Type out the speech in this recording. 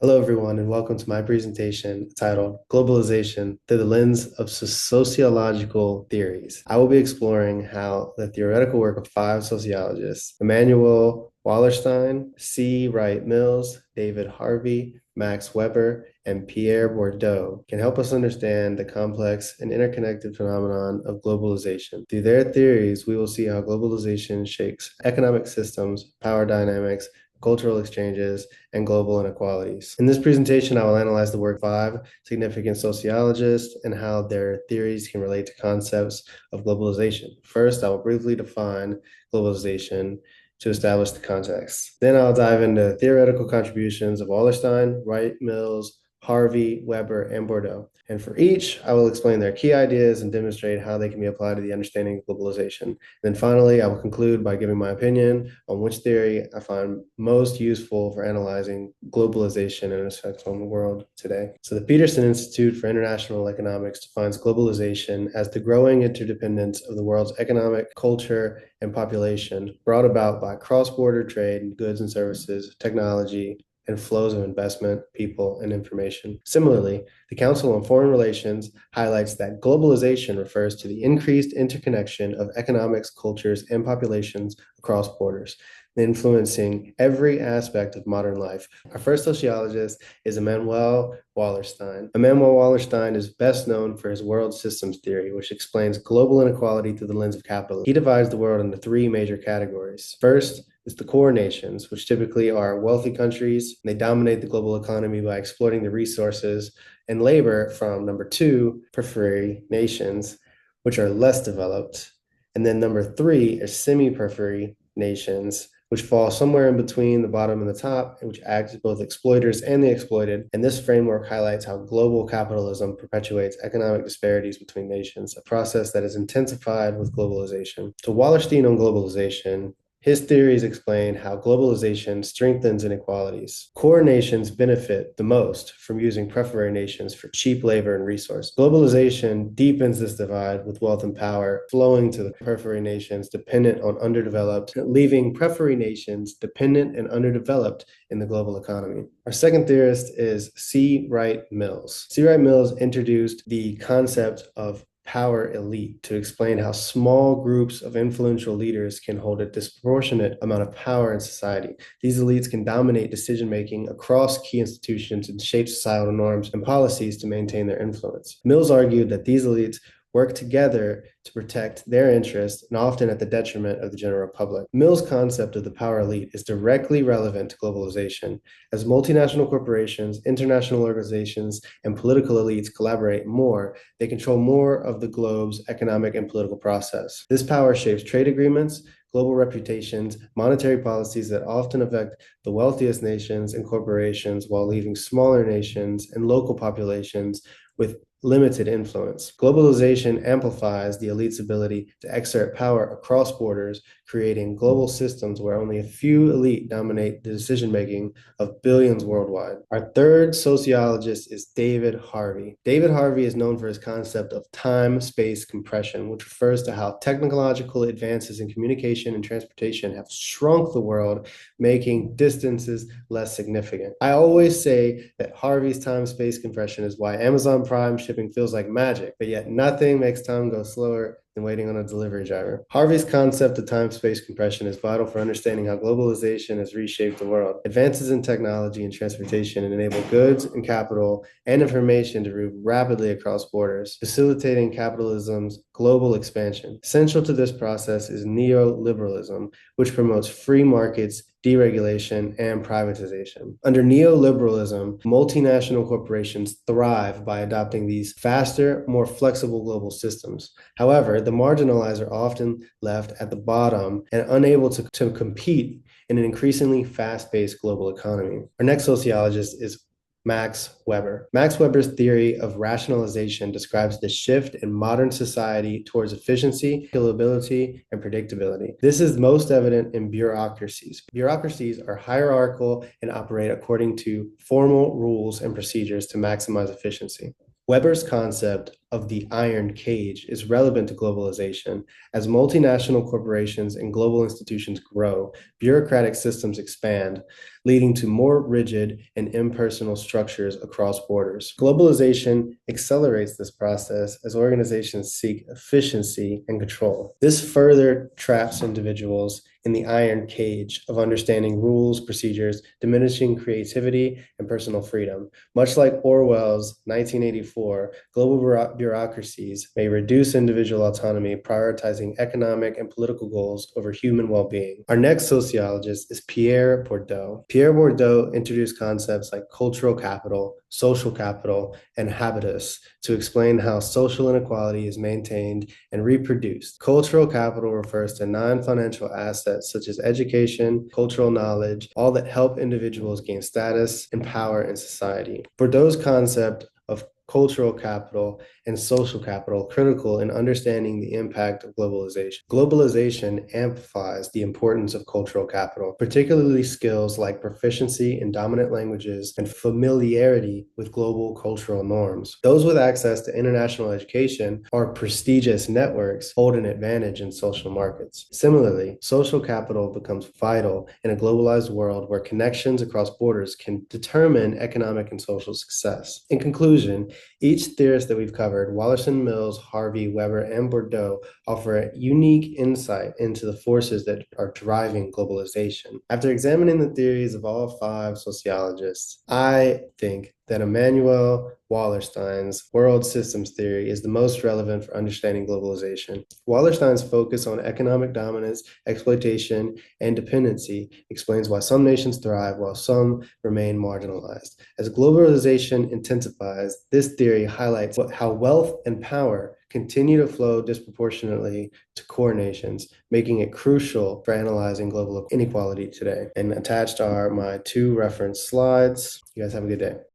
Hello, everyone, and welcome to my presentation titled Globalization Through the Lens of Sociological Theories. I will be exploring how the theoretical work of five sociologists, Emmanuel Wallerstein, C. Wright Mills, David Harvey, Max Weber, and Pierre Bourdieu, can help us understand the complex and interconnected phenomenon of globalization. Through their theories, we will see how globalization shapes economic systems, power dynamics, cultural exchanges, and global inequalities. In this presentation, I will analyze the work of five significant sociologists and how their theories can relate to concepts of globalization. First, I will briefly define globalization to establish the context. Then I'll dive into theoretical contributions of Wallerstein, Wright, Mills, Harvey, Weber, and Bourdieu. And for each, I will explain their key ideas and demonstrate how they can be applied to the understanding of globalization. And then finally, I will conclude by giving my opinion on which theory I find most useful for analyzing globalization and its effects on the world today. So the Peterson Institute for International Economics defines globalization as the growing interdependence of the world's economic, culture, and population brought about by cross-border trade in goods and services, technology, and flows of investment, people, and information. Similarly, the Council on Foreign Relations highlights that globalization refers to the increased interconnection of economics, cultures, and populations across borders, influencing every aspect of modern life. Our first sociologist is Emmanuel Wallerstein. Emmanuel Wallerstein is best known for his world systems theory, which explains global inequality through the lens of capitalism. He divides the world into three major categories. First is the core nations, which typically are wealthy countries. They dominate the global economy by exploiting the resources and labor from number two, periphery nations, which are less developed. And then number three are semi-periphery nations, which fall somewhere in between the bottom and the top, and which act as both exploiters and the exploited. And this framework highlights how global capitalism perpetuates economic disparities between nations, a process that is intensified with globalization. So Wallerstein on globalization, his theories explain how globalization strengthens inequalities. Core nations benefit the most from using periphery nations for cheap labor and resource. Globalization deepens this divide with wealth and power flowing to the periphery nations dependent on underdeveloped, leaving periphery nations dependent and underdeveloped in the global economy. Our second theorist is C. Wright Mills. C. Wright Mills introduced the concept of power elite to explain how small groups of influential leaders can hold a disproportionate amount of power in society. These elites can dominate decision-making across key institutions and shape societal norms and policies to maintain their influence. Mills argued that these elites work together to protect their interests and often at the detriment of the general public. Mill's concept of the power elite is directly relevant to globalization. As multinational corporations, international organizations, and political elites collaborate more, they control more of the globe's economic and political process. This power shapes trade agreements, global reputations, monetary policies that often affect the wealthiest nations and corporations while leaving smaller nations and local populations with limited influence. Globalization amplifies the elite's ability to exert power across borders, creating global systems where only a few elite dominate the decision-making of billions worldwide. Our third sociologist is David Harvey. David Harvey is known for his concept of time-space compression, which refers to how technological advances in communication and transportation have shrunk the world, making distances less significant. I always say that Harvey's time-space compression is why Amazon Prime shipping feels like magic, but yet nothing makes time go slower than waiting on a delivery driver. Harvey's concept of time-space compression is vital for understanding how globalization has reshaped the world. Advances in technology and transportation enable goods and capital and information to move rapidly across borders, facilitating capitalism's global expansion. Central to this process is neoliberalism, which promotes free markets, deregulation, and privatization. Under neoliberalism, multinational corporations thrive by adopting these faster, more flexible global systems. However, the marginalized are often left at the bottom and unable to compete in an increasingly fast-paced global economy. Our next sociologist is Max Weber. Max Weber's theory of rationalization describes the shift in modern society towards efficiency, scalability, and predictability. This is most evident in bureaucracies. Bureaucracies are hierarchical and operate according to formal rules and procedures to maximize efficiency. Weber's concept of the iron cage is relevant to globalization. As multinational corporations and global institutions grow, bureaucratic systems expand, leading to more rigid and impersonal structures across borders. Globalization accelerates this process as organizations seek efficiency and control. This further traps individuals in the iron cage of understanding rules, procedures, diminishing creativity and personal freedom. Much like Orwell's 1984, global bureaucracies may reduce individual autonomy, prioritizing economic and political goals over human well-being. Our next sociologist is Pierre Bourdieu. Pierre Bourdieu introduced concepts like cultural capital, social capital, and habitus to explain how social inequality is maintained and reproduced. Cultural capital refers to non-financial assets such as education, cultural knowledge, all that help individuals gain status and power in society. Bourdieu's concept of cultural capital and social capital critical in understanding the impact of globalization. Globalization amplifies the importance of cultural capital, particularly skills like proficiency in dominant languages and familiarity with global cultural norms. Those with access to international education or prestigious networks hold an advantage in social markets. Similarly, social capital becomes vital in a globalized world where connections across borders can determine economic and social success. In conclusion, each theorist that we've covered, Wallerton, Mills, Harvey, Weber, and Bourdieu, offer a unique insight into the forces that are driving globalization. After examining the theories of all five sociologists, I think that Immanuel Wallerstein's world systems theory is the most relevant for understanding globalization. Wallerstein's focus on economic dominance, exploitation, and dependency explains why some nations thrive while some remain marginalized. As globalization intensifies, this theory highlights how wealth and power continue to flow disproportionately to core nations, making it crucial for analyzing global inequality today. And attached are my two reference slides. You guys have a good day.